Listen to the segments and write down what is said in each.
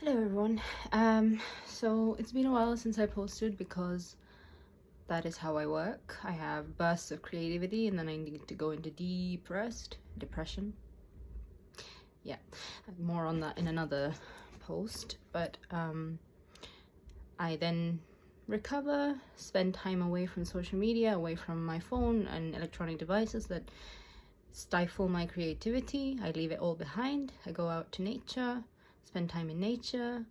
Hello everyone. So it's been a while since I posted because that is how I work. I have bursts of creativity and then I need to go into depression. Yeah, more on that in another post. But I then recover, spend time away from social media, away from my phone and electronic devices that stifle my creativity. I leave it all behind. I go out to nature, spend time in nature,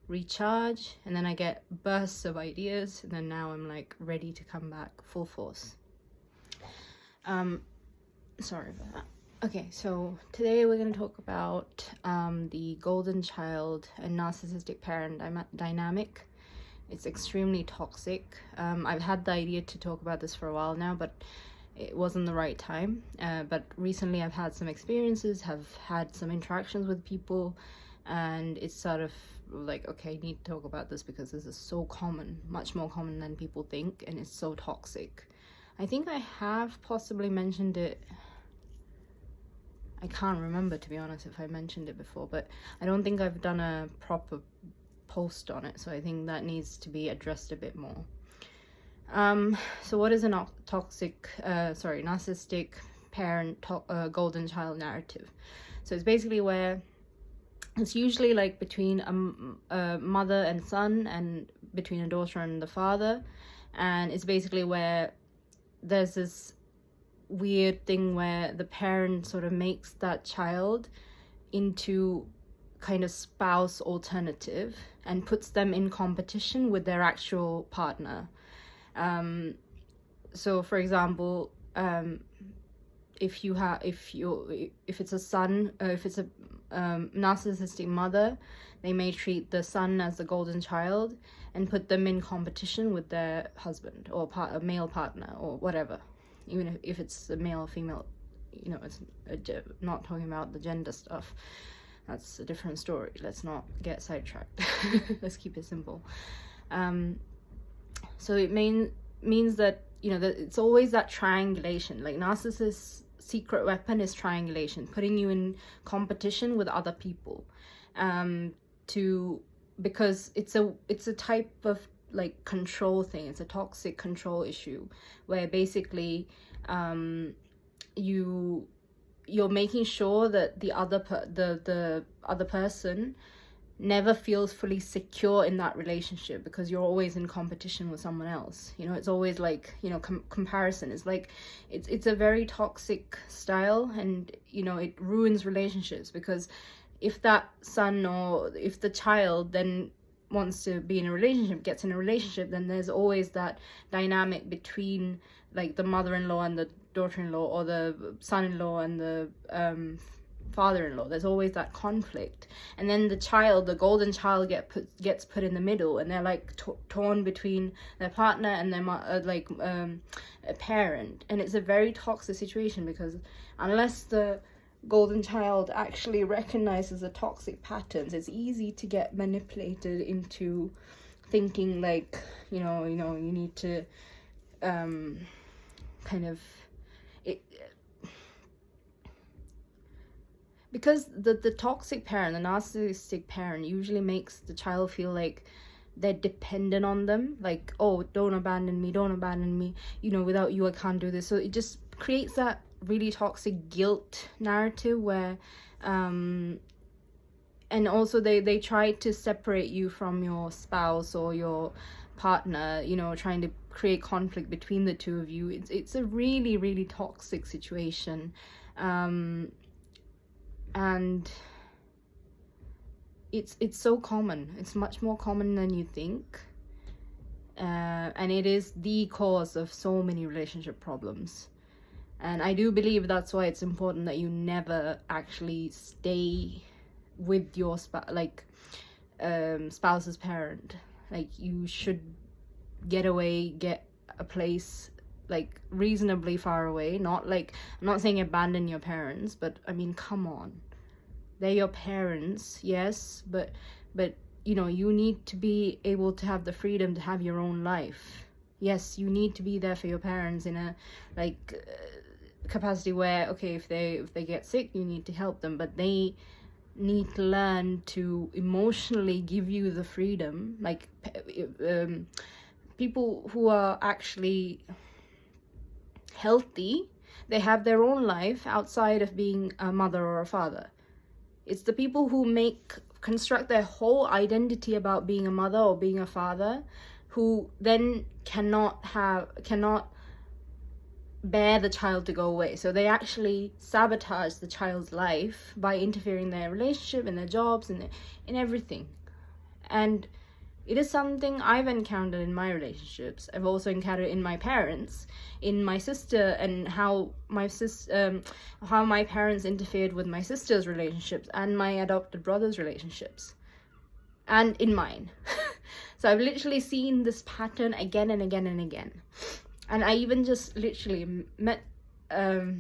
recharge, and then I get bursts of ideas, and then now I'm like ready to come back full force. Sorry about that. Okay, so today we're going to talk about the golden child and narcissistic parent dynamic. It's extremely toxic. I've had the idea to talk about this for a while now, but it wasn't the right time. But recently I've had some experiences, have had some interactions with people, and it's sort of like, okay, I need to talk about this because this is so common, much more common than people think, and it's so toxic. I think I have possibly mentioned it. I can't remember, to be honest, if I mentioned it before, but I don't think I've done a proper post on it, so I think that needs to be addressed a bit more. So what is a narcissistic parent golden child narrative? So it's basically where it's usually like between a mother and son, and between a daughter and the father, and it's basically where there's this weird thing where the parent sort of makes that child into kind of spouse alternative and puts them in competition with their actual partner. So for example, if it's a son, if it's a narcissistic mother, they may treat the son as the golden child and put them in competition with their husband or a male partner or whatever, even if it's a male or female. It's not talking about the gender stuff. That's a different story. Let's not get sidetracked. Let's keep it simple. So it means that that it's always that triangulation. Like, narcissist's secret weapon is triangulation, putting you in competition with other people, because it's a type of like control thing. It's a toxic control issue where basically you're making sure that the other person never feels fully secure in that relationship, because you're always in competition with someone else. It's always like, comparison is like, it's a very toxic style, and it ruins relationships, because if that son or if the child then wants to be in a relationship, gets in a relationship, then there's always that dynamic between like the mother-in-law and the daughter-in-law, or the son-in-law and the father-in-law. There's always that conflict, and then the golden child gets put in the middle, and they're like torn between their partner and their a parent. And it's a very toxic situation, because unless the golden child actually recognizes the toxic patterns, it's easy to get manipulated into thinking like you need to kind of because the toxic parent, the narcissistic parent, usually makes the child feel like they're dependent on them, like, oh, don't abandon me, without you I can't do this. So it just creates that really toxic guilt narrative where and also they try to separate you from your spouse or your partner, trying to create conflict between the two of you. It's a really, really toxic situation, and it's so common. It's much more common than you think, and it is the cause of so many relationship problems. And I do believe that's why it's important that you never actually stay with your spouse's parent. Like, you should get away, get a place like reasonably far away. Not like, I'm not saying abandon your parents, but I mean, come on, they're your parents, yes, but you need to be able to have the freedom to have your own life. Yes, you need to be there for your parents in a capacity where, okay, if they get sick, you need to help them, but they need to learn to emotionally give you the freedom. Like people who are actually healthy, they have their own life outside of being a mother or a father. It's the people who construct their whole identity about being a mother or being a father, who then cannot bear the child to go away. So they actually sabotage the child's life by interfering in their relationship, in their jobs, in everything. And it is something I've encountered in my relationships. I've also encountered in my parents, in my sister, and how my parents interfered with my sister's relationships and my adopted brother's relationships, and in mine. So I've literally seen this pattern again and again and again. And I even just literally met I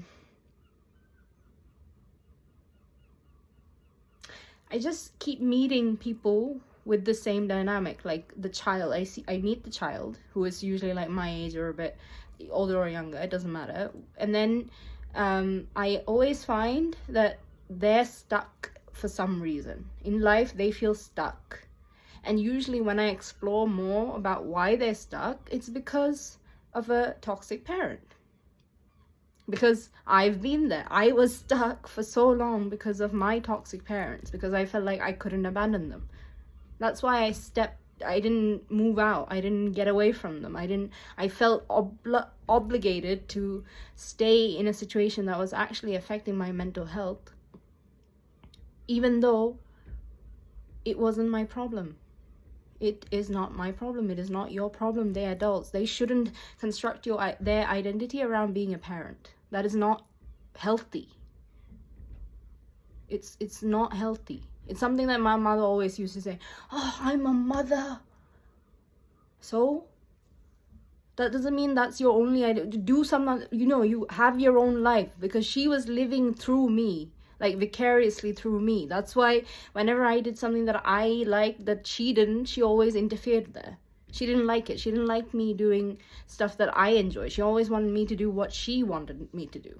just keep meeting people with the same dynamic. Like the child, I meet the child, who is usually like my age or a bit older or younger, it doesn't matter. And then I always find that they're stuck for some reason. In life, they feel stuck. And usually when I explore more about why they're stuck, it's because of a toxic parent. Because I've been there. I was stuck for so long because of my toxic parents, because I felt like I couldn't abandon them. That's why I didn't move out. I didn't get away from them. I felt obligated to stay in a situation that was actually affecting my mental health, even though it wasn't my problem. It is not my problem. It is not your problem. They're adults. They shouldn't construct their identity around being a parent. That is not healthy. It's not healthy. It's something that my mother always used to say, "Oh, I'm a mother." So that doesn't mean that's your only idea. Do something, you have your own life, because she was living through me, like vicariously through me. That's why whenever I did something that I liked that she didn't, she always interfered there. She didn't like it. She didn't like me doing stuff that I enjoy. She always wanted me to do what she wanted me to do.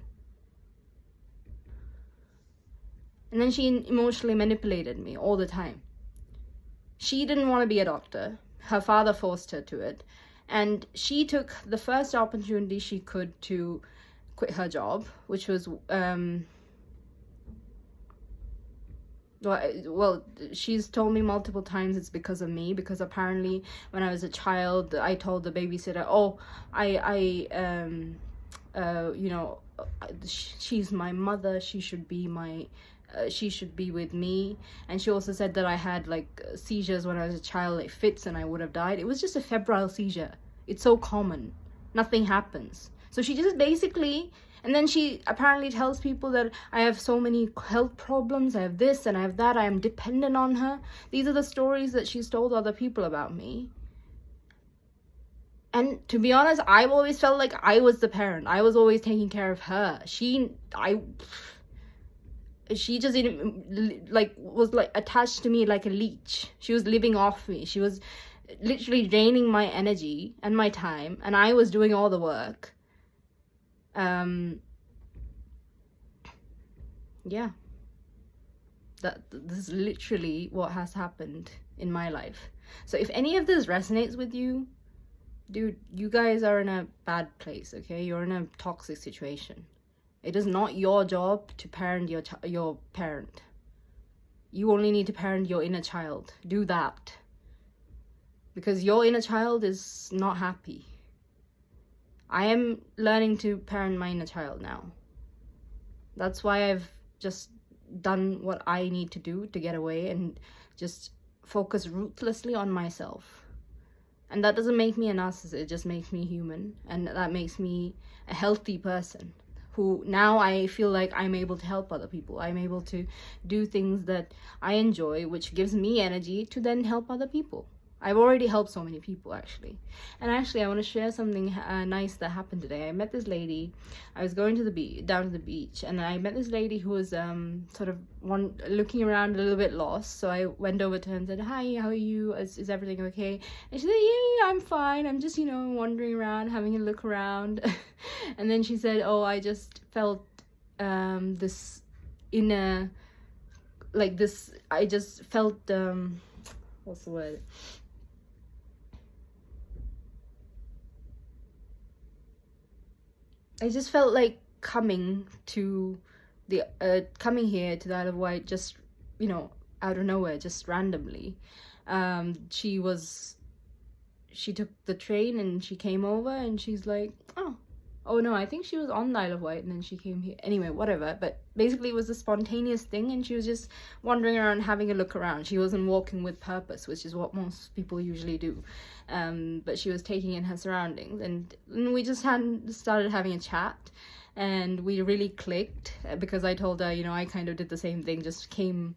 And then she emotionally manipulated me all the time. She didn't want to be a doctor. Her father forced her to it. And she took the first opportunity she could to quit her job, which was, well, she's told me multiple times it's because of me, because apparently when I was a child, I told the babysitter, she's my mother, she should be with me. And she also said that I had like seizures when I was a child, like fits, and I would have died. It was just a febrile seizure. It's so common. Nothing happens. So she just basically, and then she apparently tells people that I have so many health problems, I have this and I have that, I am dependent on her. These are the stories that she's told other people about me. And to be honest, I've always felt like I was the parent. I was always taking care of her. She just was like attached to me like a leech. She was living off me. She was literally draining my energy and my time, and I was doing all the work. This is literally what has happened in my life. So if any of this resonates with you, dude, you guys are in a bad place, okay? You're in a toxic situation. It is not your job to parent your parent. You only need to parent your inner child. Do that. Because your inner child is not happy. I am learning to parent my inner child now. That's why I've just done what I need to do to get away and just focus ruthlessly on myself. And that doesn't make me a narcissist, it just makes me human. And that makes me a healthy person, who now I feel like I'm able to help other people. I'm able to do things that I enjoy, which gives me energy to then help other people. I've already helped so many people, actually. And actually, I want to share something nice that happened today. I met this lady. I was going to down to the beach, and I met this lady who was looking around a little bit lost. So I went over to her and said, "Hi, how are you? Is everything okay?" And she said, "Yeah, I'm fine. I'm just, wandering around, having a look around." And then she said, "Oh, I just felt this inner like this, I just felt what's the word, I just felt like coming here to the Isle of Wight, just, you know, out of nowhere, just randomly. She took the train and she came over, and she's like, oh no, I think she was on the Isle of Wight and then she came here. Anyway, whatever. But basically it was a spontaneous thing, and she was just wandering around having a look around. She wasn't walking with purpose, which is what most people usually do. But she was taking in her surroundings, and we just started having a chat, and we really clicked, because I told her, you know, I kind of did the same thing, just came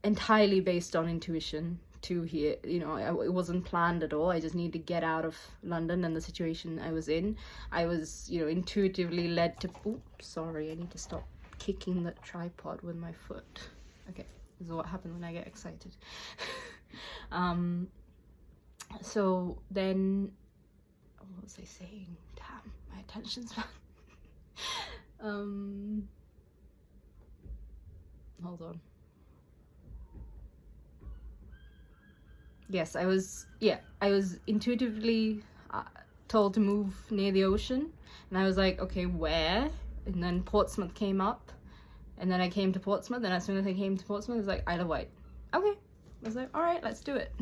entirely based on intuition to here. You know, it wasn't planned at all. I just needed to get out of London and the situation I was in. I was, you know, intuitively led to, oops, sorry, I need to stop kicking the tripod with my foot. Okay, this is what happens when I get excited. So then, what was I saying? Damn, my attention span. Hold on. Yes, I was intuitively told to move near the ocean, and I was like, okay, where? And then Portsmouth came up, and then I came to Portsmouth, and as soon as I came to Portsmouth, I was like, Isle of Wight. Okay. I was like, all right, let's do it.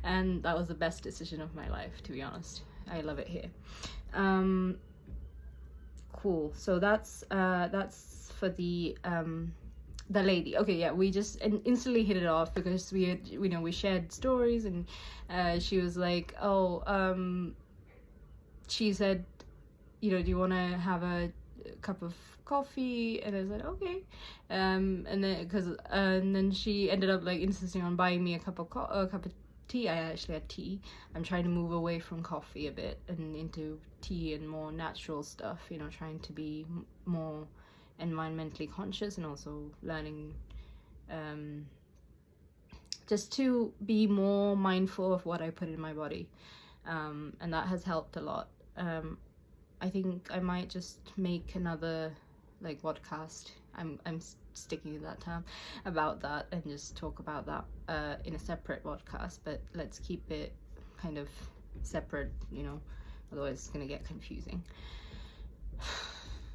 And that was the best decision of my life, to be honest. I love it here. Cool. So that's for the lady. Okay, yeah, we just instantly hit it off, because we had, you know, we shared stories, and she was like, she said, you know, do you want to have a cup of coffee? And I was like, okay. And then she ended up like insisting on buying me a cup of tea. I actually had tea. I'm trying to move away from coffee a bit and into tea and more natural stuff, you know, trying to be more environmentally conscious, and also learning just to be more mindful of what I put in my body, and that has helped a lot. I think I might just make another like podcast, I'm sticking to that term, about that, and just talk about that in a separate podcast, but let's keep it kind of separate, you know, otherwise it's gonna get confusing.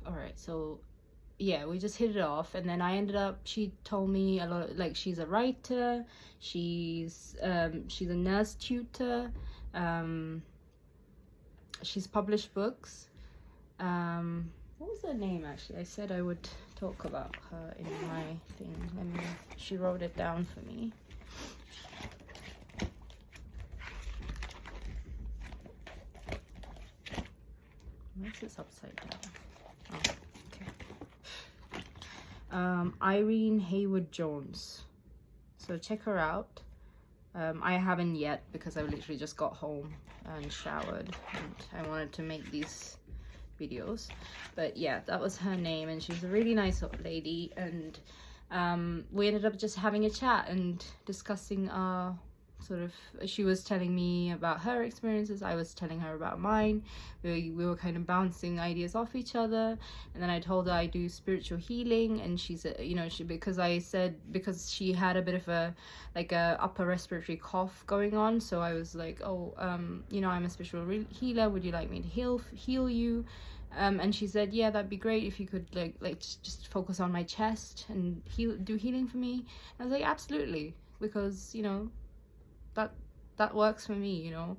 All right, so yeah, we just hit it off, and then I ended up, she told me a lot, like she's a writer, she's a nurse tutor, she's published books. What was her name actually? I said I would talk about her in my thing, and she wrote it down for me. Why is this upside down? Oh, okay. Irene Hayward Jones. So check her out. I haven't yet, because I literally just got home and showered, and I wanted to make these videos. But yeah, that was her name, and she's a really nice lady, and we ended up just having a chat and discussing our sort of, she was telling me about her experiences, I was telling her about mine. We were kind of bouncing ideas off each other, and then I told her I do spiritual healing, and she said, you know, because she had a bit of a upper respiratory cough going on, so I was like, you know, I'm a spiritual healer, would you like me to heal you? And she said, yeah, that'd be great if you could just focus on my chest and do healing for me. And I was like, absolutely, because, you know, that works for me, you know.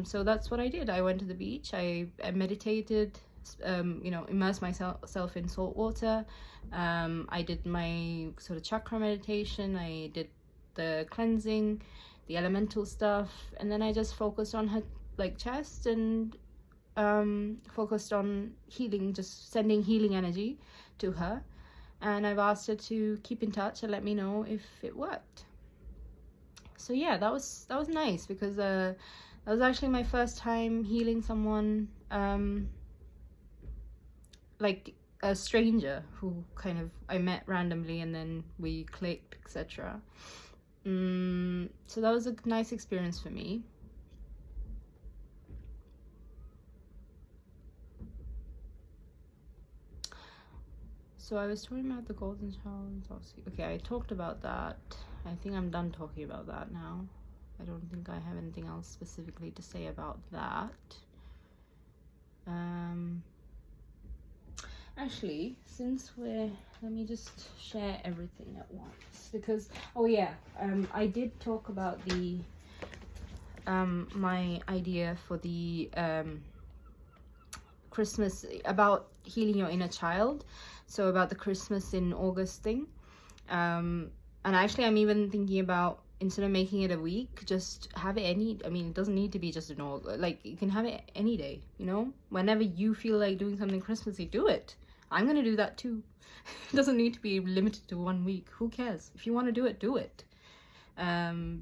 So that's what I did. I went to the beach, I meditated, you know, immersed myself in salt water. I did my sort of chakra meditation, I did the cleansing, the elemental stuff, and then I just focused on her chest, and focused on healing, just sending healing energy to her. And I've asked her to keep in touch and let me know if it worked. So yeah, that was nice, because that was actually my first time healing someone, like a stranger who kind of I met randomly, and then we clicked, etc. So that was a nice experience for me. So I was talking about the golden child and toxic. Okay, I talked about that. I think I'm done talking about that now. I don't think I have anything else specifically to say about that. Actually, since let me just share everything at once, because I did talk about the my idea for the Christmas, about healing your inner child, so about the Christmas in August thing, and actually I'm even thinking about, instead of making it a week, just have it it doesn't need to be just an August, like you can have it any day, you know, whenever you feel like doing something Christmassy, do it. I'm gonna do that too. It doesn't need to be limited to 1 week. Who cares? If you want to do it, do it.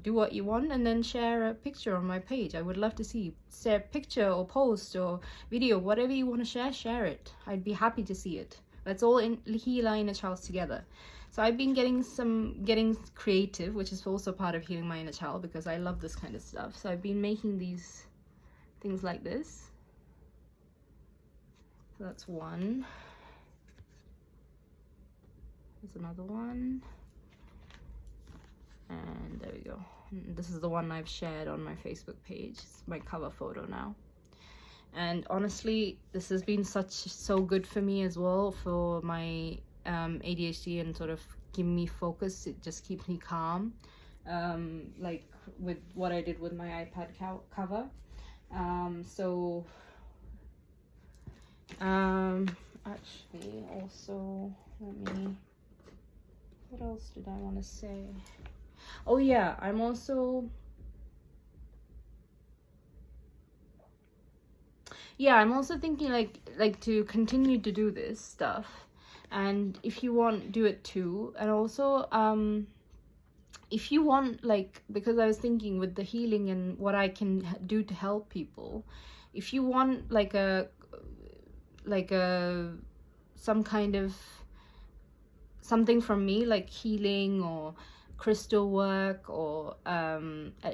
Do what you want, and then share a picture on my page. I would love to see. Share a picture or post or video, whatever you want to share it. I'd be happy to see it. Let's all heal our inner child together. So I've been getting creative, which is also part of healing my inner child, because I love this kind of stuff. So I've been making these things like this. So that's one. There's another one. And there we go. This is the one I've shared on my Facebook page. It's my cover photo now. And honestly, this has been so good for me as well, for my ADHD, and sort of giving me focus. It just keeps me calm, like with what I did with my iPad cover. Actually, also, what else did I want to say? Oh yeah, I'm also thinking like to continue to do this stuff, and if you want, do it too. And also if you want, like, because I was thinking with the healing and what I can do to help people, if you want like some kind of something from me, like healing or crystal work, or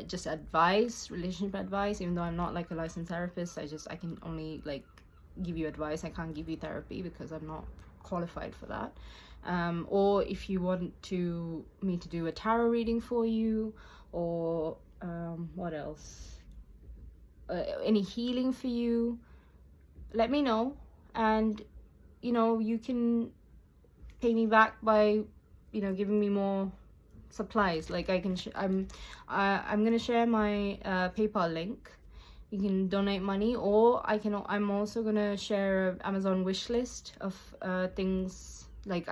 just advice, relationship advice, even though I'm not like a licensed therapist, I can only like give you advice. I can't give you therapy because I'm not qualified for that. Or if you want me to do a tarot reading for you, or what else, any healing for you, let me know. And you know, you can pay me back by, you know, giving me more supplies. Like I'm gonna share my PayPal link. You can donate money, or I'm also gonna share an Amazon wish list of things like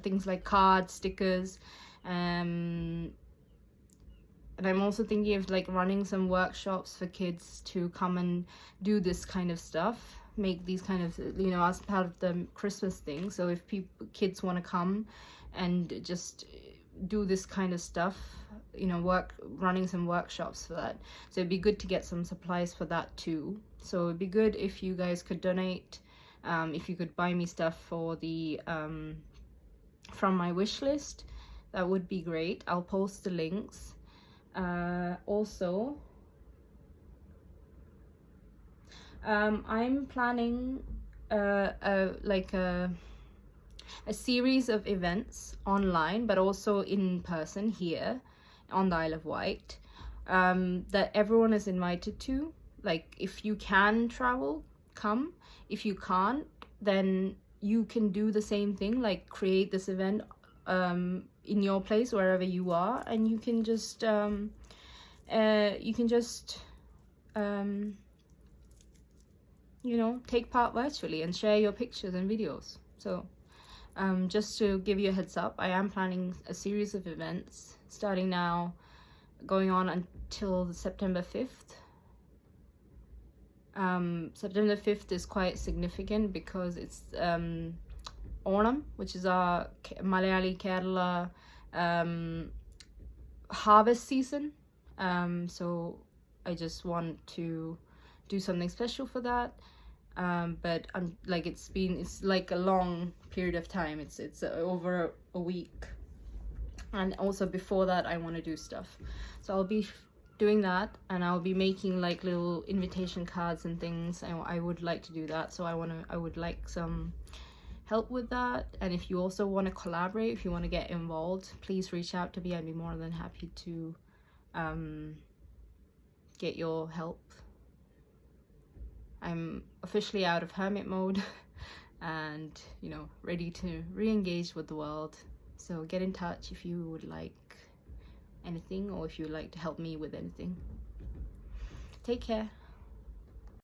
things like cards, stickers, and I'm also thinking of like running some workshops for kids to come and do this kind of stuff, make these kind of, you know, as part of the Christmas thing. So if kids want to come and just do this kind of stuff, you know, running some workshops for that. So it'd be good to get some supplies for that too. So it'd be good if you guys could donate, if you could buy me stuff for the from my wish list, that would be great. I'll post the links. Also, I'm planning a series of events online, but also in person here on the Isle of Wight, that everyone is invited to. Like, if you can travel, come. If you can't, then you can do the same thing, like create this event in your place, wherever you are, and you can just you know, take part virtually and share your pictures and videos. So just to give you a heads up, I am planning a series of events starting now, going on until September 5th. September 5th is quite significant because it's Onam, which is our Malayali Kerala harvest season. So I just want to do something special for that. But like it's like a long period of time. It's over a week, and also before that I want to do stuff. So I'll be doing that, and I'll be making like little invitation cards and things. I would like to do that. So I would like some help with that. And if you also want to collaborate, if you want to get involved, please reach out to me. I'd be more than happy to get your help. I'm officially out of hermit mode and, you know, ready to re-engage with the world. So get in touch if you would like anything, or if you would like to help me with anything. Take care.